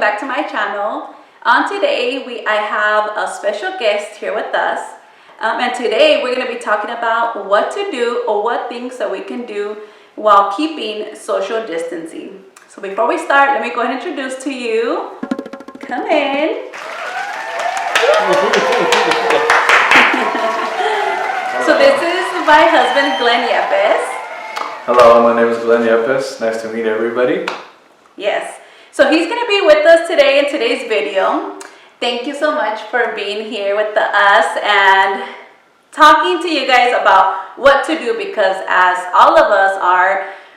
back to my channel. Today I have a special guest here with us, and today we're going to be talking about what to do or what things that we can do while keeping social distancing. So before we start, let me go ahead and introduce to you. Come in. So this is my husband, Glenn Yepes. Hello, my name is Glenn Yepes. Nice to meet everybody. Yes. So he's going to be with us today in today's video. Thank you so much for being here with us and talking to you guys about what to do, because as all of us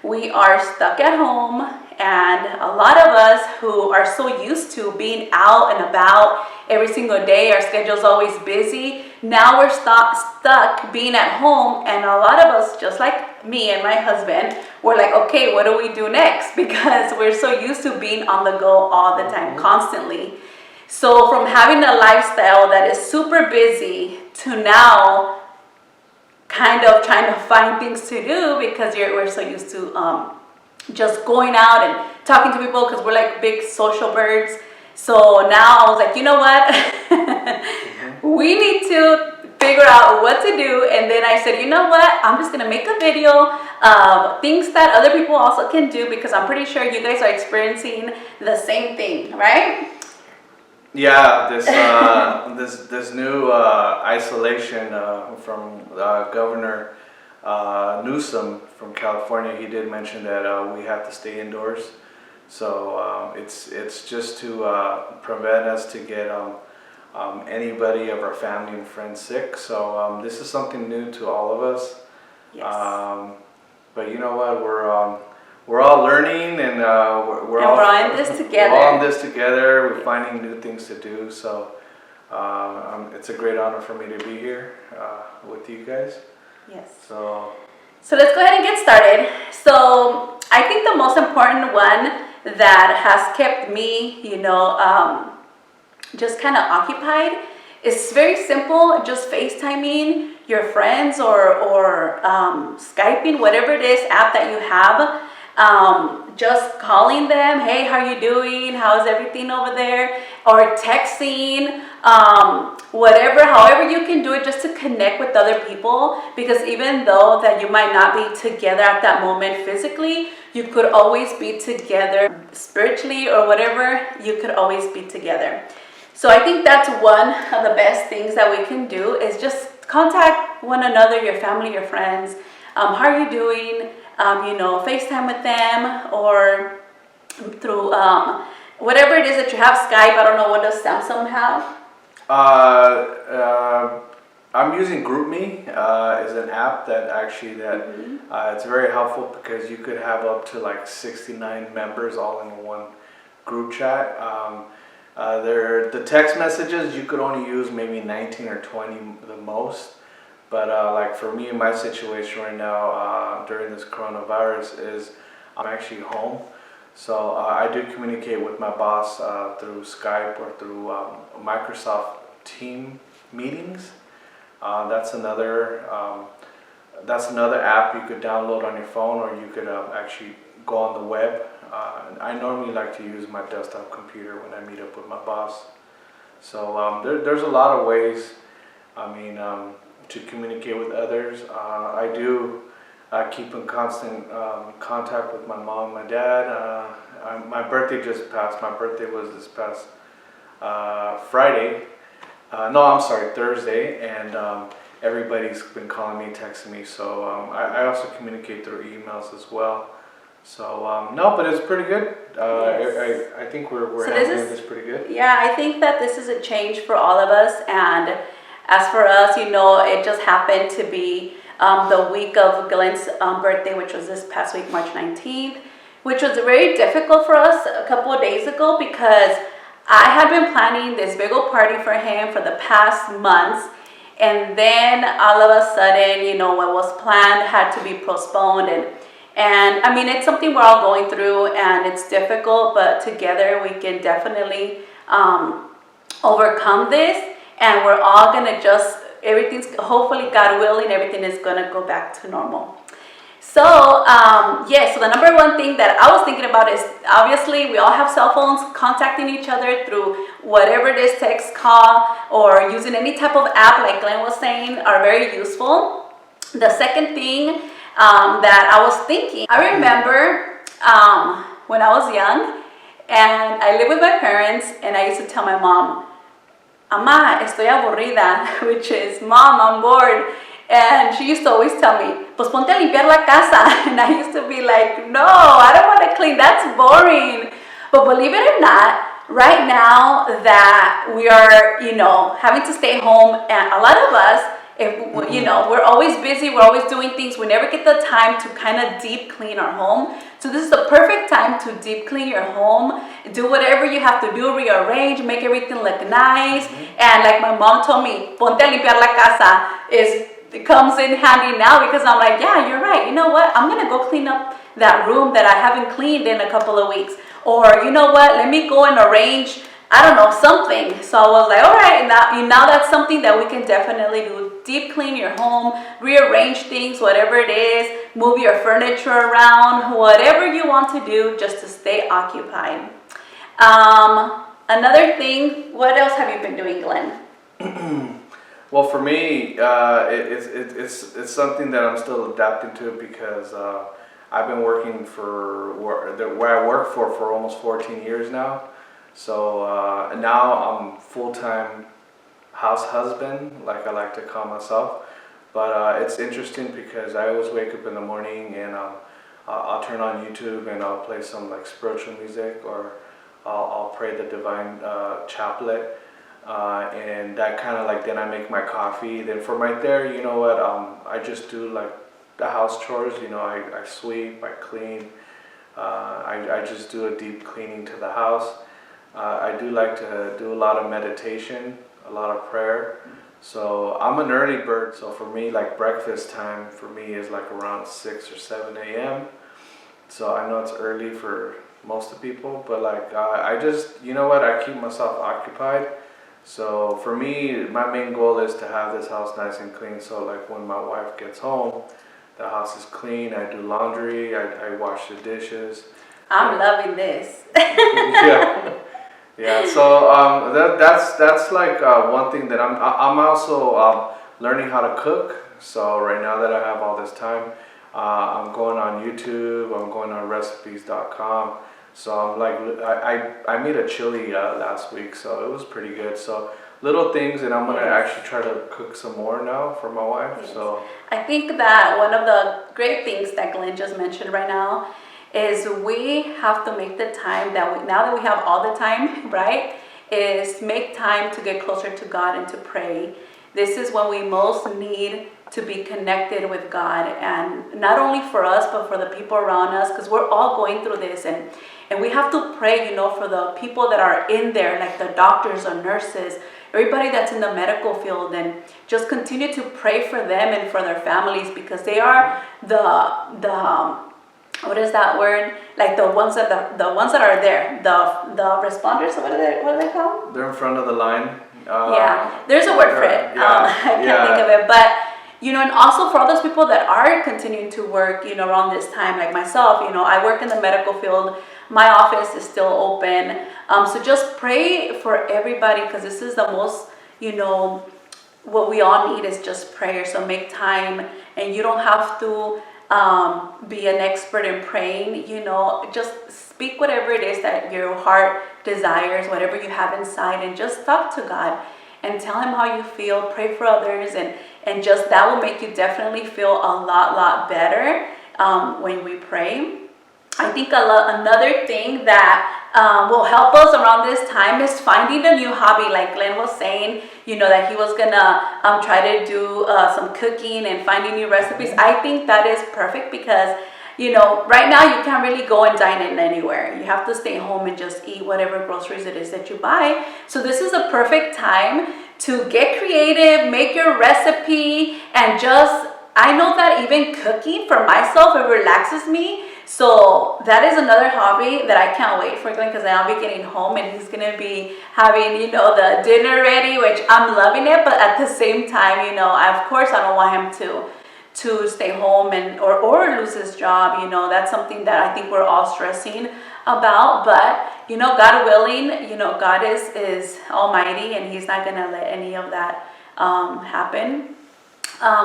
we are stuck at home, and a lot of us who are so used to being out and about every single day, our schedule's always busy. Now we're stuck being at home, and a lot of us, just like me and my husband, we're like, okay, what do we do next? Because we're so used to being on the go all the time, constantly. So from having a lifestyle that is super busy to now kind of trying to find things to do, because we're so used to just going out and talking to people, because we're like big social birds. So now I was like, you know what? We need to figure out what to do. And then I said, you know what? I'm just going to make a video of things that other people also can do, because I'm pretty sure you guys are experiencing the same thing, right? Yeah, this new isolation from Governor Newsom from California. He did mention that we have to stay indoors. So it's just to prevent us to get anybody of our family and friends sick. So this is something new to all of us. Yes. But you know what? We're all learning, and we're all in this together. We're all in this together. We're finding new things to do. So it's a great honor for me to be here with you guys. Yes. So let's go ahead and get started. So I think the most important one that has kept me, just kind of occupied is very simple. Just FaceTiming your friends or Skyping, whatever it is, app that you have. Just calling them, hey, how are you doing? How's everything over there? Or texting, however you can do it, just to connect with other people. Because even though that you might not be together at that moment physically, you could always be together spiritually, or whatever, you could always be together. So I think that's one of the best things that we can do, is just contact one another, your family, your friends. How are you doing? FaceTime with them, or through whatever it is that you have. Skype, I don't know, what does Samsung have? I'm using GroupMe. Is an app that actually it's very helpful, because you could have up to like 69 members all in one group chat. The text messages, you could only use maybe 19 or 20 the most. But like for me, in my situation right now, during this coronavirus, is I'm actually home. So I do communicate with my boss through Skype or through Microsoft Team meetings. That's another app you could download on your phone, or you could actually go on the web. I normally like to use my desktop computer when I meet up with my boss. So there's a lot of ways, to communicate with others. I do keep in constant contact with my mom and my dad. My birthday just passed. My birthday was this past Friday. Thursday. And everybody's been calling me, texting me. So I also communicate through emails as well. So no, but it's pretty good. Yes. I think we're handling this pretty good. Yeah, I think that this is a change for all of us. And as for us, it just happened to be the week of Glenn's birthday, which was this past week, March 19th, which was very difficult for us a couple of days ago, because I had been planning this big old party for him for the past months. And then all of a sudden, what was planned had to be postponed. And I mean, it's something we're all going through, and it's difficult, but together we can definitely overcome this. And we're all going to everything's, hopefully, God willing, everything is going to go back to normal. So the number one thing that I was thinking about is obviously we all have cell phones. Contacting each other through whatever it is, text, call, or using any type of app, like Glenn was saying, are very useful. The second thing that I was thinking, I remember when I was young and I lived with my parents, and I used to tell my mom, "Ama, estoy aburrida," which is, "Mom, I'm bored." And she used to always tell me, "Pues ponte a limpiar la casa." And I used to be like, "No, I don't want to clean. That's boring." But believe it or not, right now that we are, having to stay home, and a lot of us, if we're always busy, we're always doing things, we never get the time to kind of deep clean our home. So this is the perfect time to deep clean your home, do whatever you have to do, rearrange, make everything look nice. And like my mom told me, "Ponte a limpiar la casa," it comes in handy now, because I'm like, yeah, you're right. You know what? I'm gonna go clean up that room that I haven't cleaned in a couple of weeks. Or you know what? Let me go and arrange, I don't know, something. So I was like, all right, now that's something that we can definitely do. Deep clean your home, rearrange things, whatever it is, move your furniture around, whatever you want to do just to stay occupied. Another thing, what else have you been doing, Glenn? Well, for me, it's something that I'm still adapting to, because I've been working for where I work for almost 14 years now. So now I'm full-time house husband, like I like to call myself. But it's interesting because I always wake up in the morning and I'll turn on YouTube and I'll play some like spiritual music, or I'll pray the divine chaplet. And that kind of like, then I make my coffee. Then from right there, you know what, I just do like the house chores. I sweep, I clean, I just do a deep cleaning to the house. I do like to do a lot of meditation, a lot of prayer. So I'm an early bird, so for me, like breakfast time for me is like around 6 or 7 a.m. So I know it's early for most of the people, but like I just, you know what, I keep myself occupied. So for me, my main goal is to have this house nice and clean. So like when my wife gets home, the house is clean. I do laundry. I wash the dishes. I'm loving this. Yeah, yeah. So that's like one thing that I'm also learning how to cook. So right now that I have all this time, I'm going on YouTube. I'm going on recipes.com. So I'm like, I made a chili last week, so it was pretty good. So little things, and I'm gonna actually try to cook some more now for my wife. Yes. So I think that one of the great things that Glenn just mentioned right now is we have to make the time that now that we have all the time, right, is make time to get closer to God and to pray. This is when we most need to be connected with God, and not only for us, but for the people around us, because we're all going through this, and we have to pray, for the people that are in there, like the doctors or nurses, everybody that's in the medical field, and just continue to pray for them and for their families, because they are the what is that word? Like the ones that are there, the responders. What are they called? they're in front of the line. Yeah, there's a word for it. I can't think of it, but and also for all those people that are continuing to work, around this time, like myself, I work in the medical field. My office is still open. So just pray for everybody, because this is the most, what we all need is just prayer. So make time, and you don't have to be an expert in praying, just speak whatever it is that your heart desires, whatever you have inside, and just talk to God and tell him how you feel. Pray for others, and just that will make you definitely feel a lot better when we pray. I think another thing that will help us around this time is finding a new hobby. Like Glenn was saying, that he was gonna try to do some cooking and finding new recipes. I think that is perfect, because right now you can't really go and dine in anywhere. You have to stay home and just eat whatever groceries it is that you buy. So this is a perfect time to get creative, make your recipe, and I know that even cooking for myself, it relaxes me. So that is another hobby that I can't wait for Glenn, because I'll be getting home and he's gonna be having, the dinner ready, which I'm loving it. But at the same time, of course, I don't want him to stay home or lose his job. That's something that I think we're all stressing about. But God willing, God is almighty, and he's not gonna let any of that happen.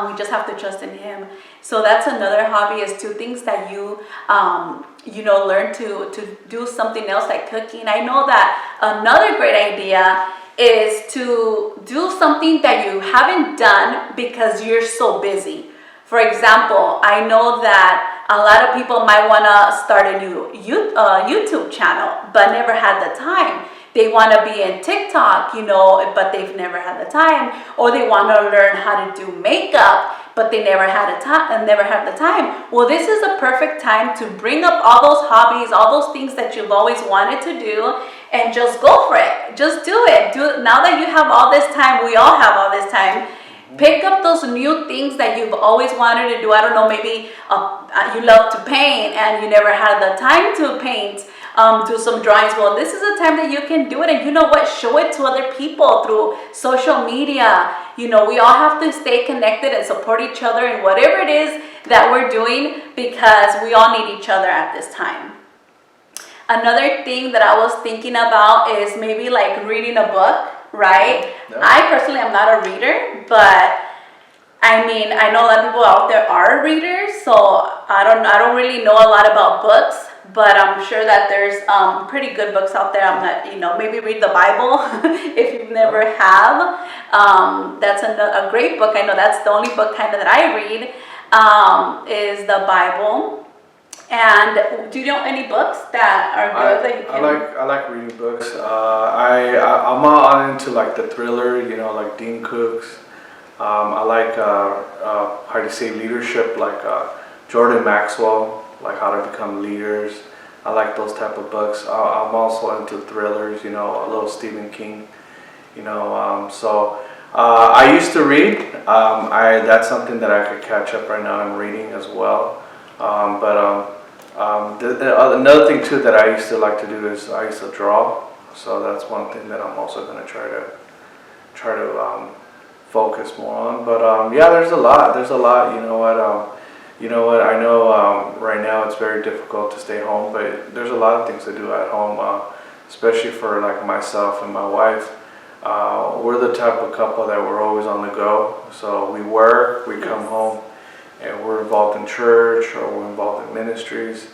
We just have to trust in him. So that's another hobby, is two things that you learn to do something else, like cooking. I know that another great idea is to do something that you haven't done because you're so busy. For example, I know that a lot of people might want to start a new YouTube channel, but never had the time. They want to be in TikTok, but they've never had the time. Or they want to learn how to do makeup, but they never had the time. Well, this is a perfect time to bring up all those hobbies, all those things that you've always wanted to do, and just go for it. Just do it. Now that you have all this time, we all have all this time. Pick up those new things that you've always wanted to do. I don't know, maybe you love to paint and you never had the time to paint, do some drawings. Well, this is a time that you can do it. And you know what? Show it to other people through social media. We all have to stay connected and support each other in whatever it is that we're doing, because we all need each other at this time. Another thing that I was thinking about is maybe like reading a book. Right? No. I personally am not a reader, but I know a lot of people out there are readers, so I don't really know a lot about books, but I'm sure that there's pretty good books out there. I'm not, maybe read the Bible if you've never have. That's a great book. I know that's the only book kind of that I read, is the Bible. And do you know any books that are good that you can? I like reading books. I'm all into like the thriller, like Dean Cook's. I like how to say leadership, like Jordan Maxwell, like how to become leaders. I like those type of books. I'm also into thrillers, a little Stephen King, So I used to read. That's something that I could catch up right now. I'm reading as well. Another thing too that I used to like to do is I used to draw. So that's one thing that I'm also going to try to focus more on. But yeah, there's a lot. You know what? I know right now it's very difficult to stay home, but there's a lot of things to do at home, especially for like myself and my wife. We're the type of couple that we're always on the go. So we work, we come home, and we're involved in church or we're involved in ministries.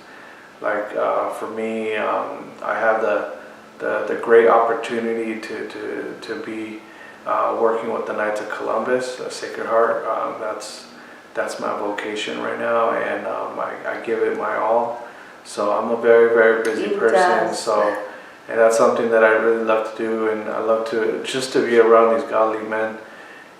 Like for me, I have the great opportunity to be working with the Knights of Columbus, Sacred Heart. That's my vocation right now, and I give it my all. So I'm a very, very busy person. So, and that's something that I really love to do, and I love to just to be around these godly men.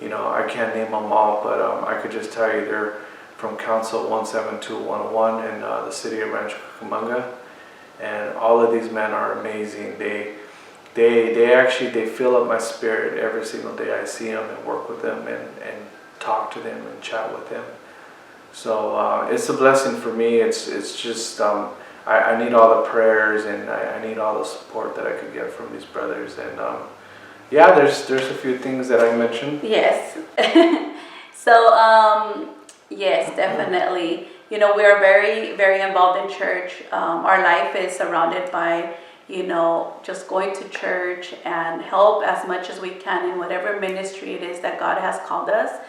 I can't name them all, but I could just tell you they're from Council 172-101 in the city of Rancho Cucamonga, and all of these men are amazing. They actually fill up my spirit every single day. I see them and work with them and talk to them and chat with them. So it's a blessing for me. It's just I need all the prayers, and I need all the support that I could get from these brothers. And yeah, there's a few things that I mentioned. Yes. So yes, definitely. We are very, very involved in church. Our life is surrounded by, just going to church and help as much as we can in whatever ministry it is that God has called us.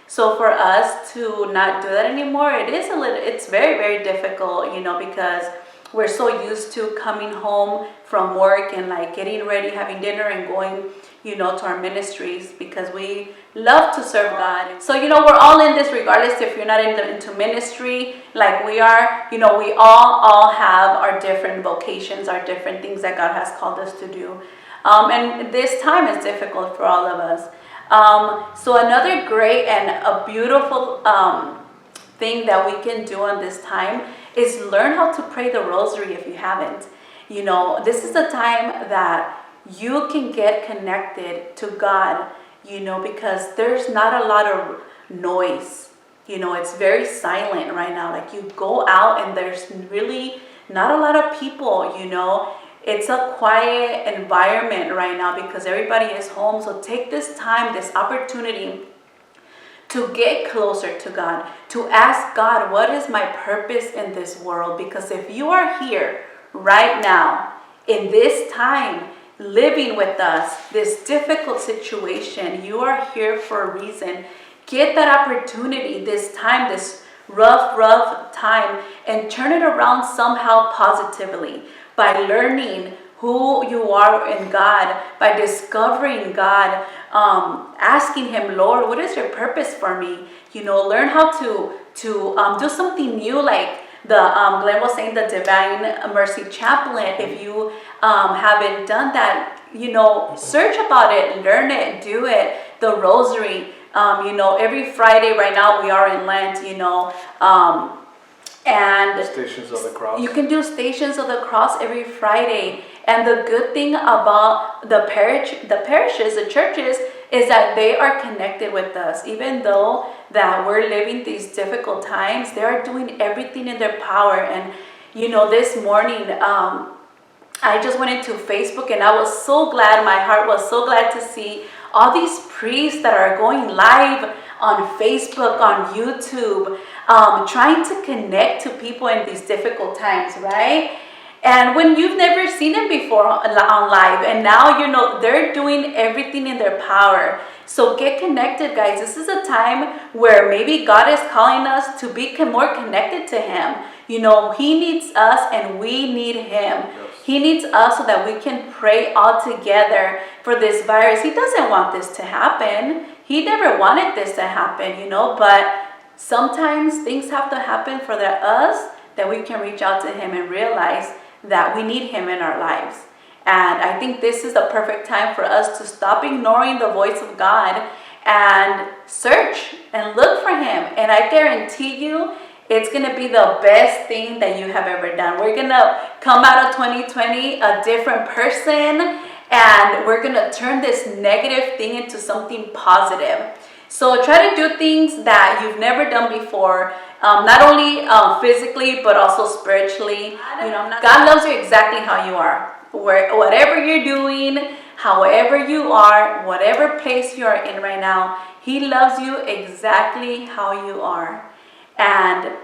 So for us to not do that anymore, it's very, very difficult, because we're so used to coming home from work and like getting ready, having dinner, and going, to our ministries, because we love to serve God. So, we're all in this, regardless if you're not into ministry like we are. We all have our different vocations, our different things that God has called us to do. And this time is difficult for all of us. So another great and a beautiful thing that we can do on this time is learn how to pray the rosary if you haven't. This is a time that you can get connected to God, because there's not a lot of noise. It's very silent right now. Like, you go out and there's really not a lot of people, It's a quiet environment right now because everybody is home. So take this time, this opportunity to get closer to God, to ask God, what is my purpose in this world? Because if you are here right now, in this time, living with us, this difficult situation, you are here for a reason. Get that opportunity, this time, this rough time, and turn it around somehow positively by learning who you are in God, by discovering God, asking Him, Lord, what is your purpose for me? Learn how to do something new, like Glenn was saying, the Divine Mercy Chaplain. If you haven't done that, search about it, learn it, do it. The Rosary, every Friday right now we are in Lent, and Stations of the Cross. You can do Stations of the Cross every Friday. And the good thing about the parishes, the churches, is that they are connected with us. Even though that we're living these difficult times, they are doing everything in their power. And this morning, I just went into Facebook, and I was so glad, my heart was so glad to see all these priests that are going live on Facebook, on YouTube, trying to connect to people in these difficult times, right? And when you've never seen it before on live, and now they're doing everything in their power. So get connected, guys. This is a time where maybe God is calling us to be more connected to Him. He needs us and we need Him. Yes. He needs us so that we can pray all together for this virus. He doesn't want this to happen. He never wanted this to happen, but sometimes things have to happen for us that we can reach out to Him and realize that we need Him in our lives. And I think this is the perfect time for us to stop ignoring the voice of God and search and look for Him. And I guarantee you, it's going to be the best thing that you have ever done. We're going to come out of 2020 a different person, and we're going to turn this negative thing into something positive. So try to do things that you've never done before, not only physically, but also spiritually. God loves you exactly how you are. Whatever you're doing, however you are, whatever place you are in right now, He loves you exactly how you are. And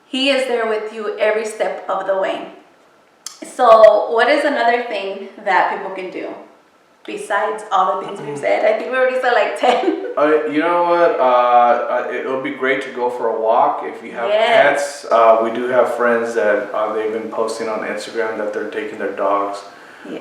He is there with you every step of the way. So what is another thing that people can do besides all the things we've said? I think we already said like 10. You know what? It'll be great to go for a walk. If you have pets, we do have friends that they've been posting on Instagram that they're taking their dogs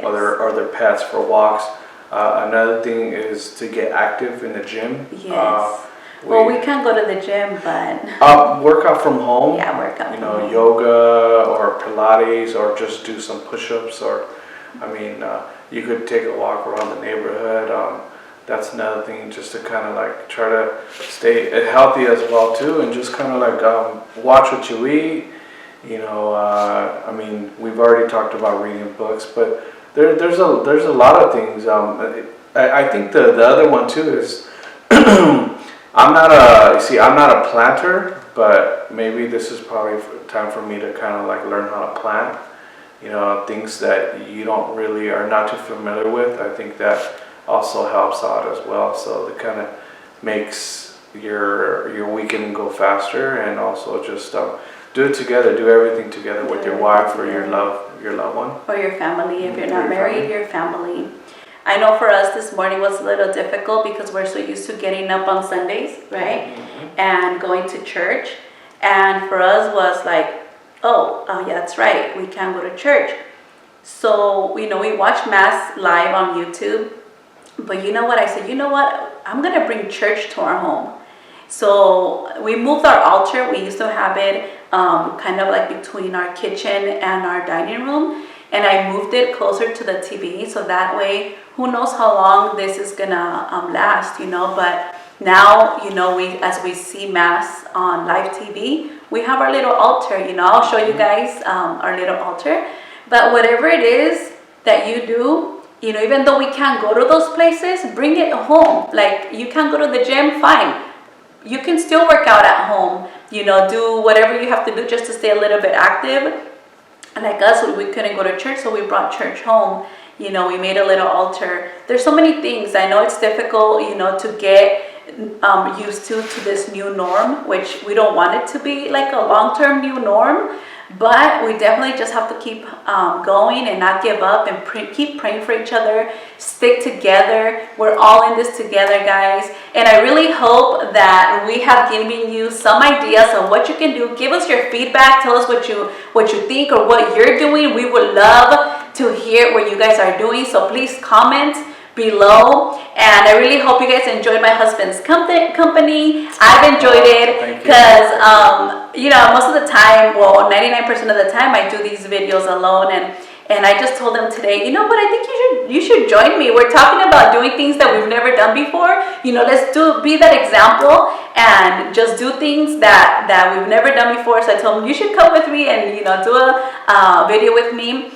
or their pets for walks. Another thing is to get active in the gym. Yes. We can't go to the gym, but work out from home. Yeah, work out. Yoga or Pilates, or just do some push-ups, or you could take a walk around the neighborhood. That's another thing, just to kind of like try to stay healthy as well too, and just kind of like watch what you eat. We've already talked about reading books, but there's a lot of things. I think the other one too is I'm not a planter, but maybe this is probably time for me to kind of like learn how to plant. Things that you don't really are not too familiar with. I think that also helps out as well. So it kind of makes your weekend go faster, and also just do it together. Do everything together with your wife or your loved one, or your family. If you're not married, your family. I know for us this morning was a little difficult because we're so used to getting up on Sundays, right? Mm-hmm. And going to church. And for us was like, oh yeah, that's right, we can't go to church. So, we watch Mass live on YouTube. But you know what? I said, I'm going to bring church to our home. So we moved our altar. We used to have it kind of like between our kitchen and our dining room. And I moved it closer to the TV, so that way, who knows how long this is gonna last, But now, as we see Mass on live TV, we have our little altar, I'll show you guys our little altar. But whatever it is that you do, even though we can't go to those places, bring it home. Like, you can't go to the gym, fine. You can still work out at home, do whatever you have to do just to stay a little bit active. Like us, we couldn't go to church, so we brought church home. We made a little altar. There's so many things. I know it's difficult, to get used to this new norm, which we don't want it to be like a long-term new norm, but we definitely just have to keep going and not give up and keep praying for each other, stick together. We're all in this together, guys, and I really hope that we have given you some ideas of what you can do. Give us your feedback, tell us what you think or what you're doing. We would love to hear what you guys are doing, so please comment below. And I really hope you guys enjoyed my husband's company. I've enjoyed it because you know, most of the time, well, 99% of the time I do these videos alone, and I just told him today, you know what, I think you should join me. We're talking about doing things that we've never done before. You know, let's be that example and just do things that we've never done before. So I told him, you should come with me and, you know, do a video with me.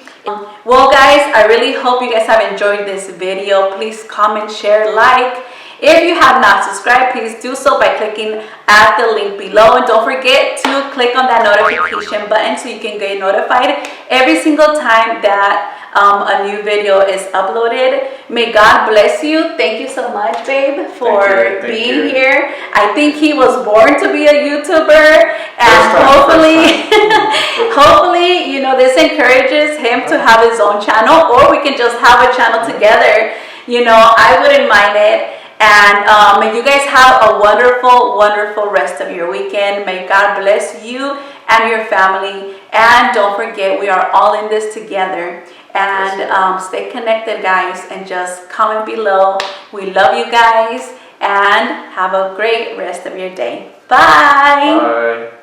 Well, guys, I really hope you guys have enjoyed this video. Please comment, share, like. If you have not subscribed, please do so by clicking at the link below. And don't forget to click on that notification button so you can get notified every single time that a new video is uploaded. May God bless you. Thank you so much, babe, for being here. I think he was born to be a YouTuber, and hopefully, you know, this encourages him to have his own channel, or we can just have a channel together. You know, I wouldn't mind it. And may you guys have a wonderful, wonderful rest of your weekend. May God bless you and your family. And don't forget, we are all in this together. And stay connected, guys, and just comment below. We love you guys, and have a great rest of your day. Bye. Bye.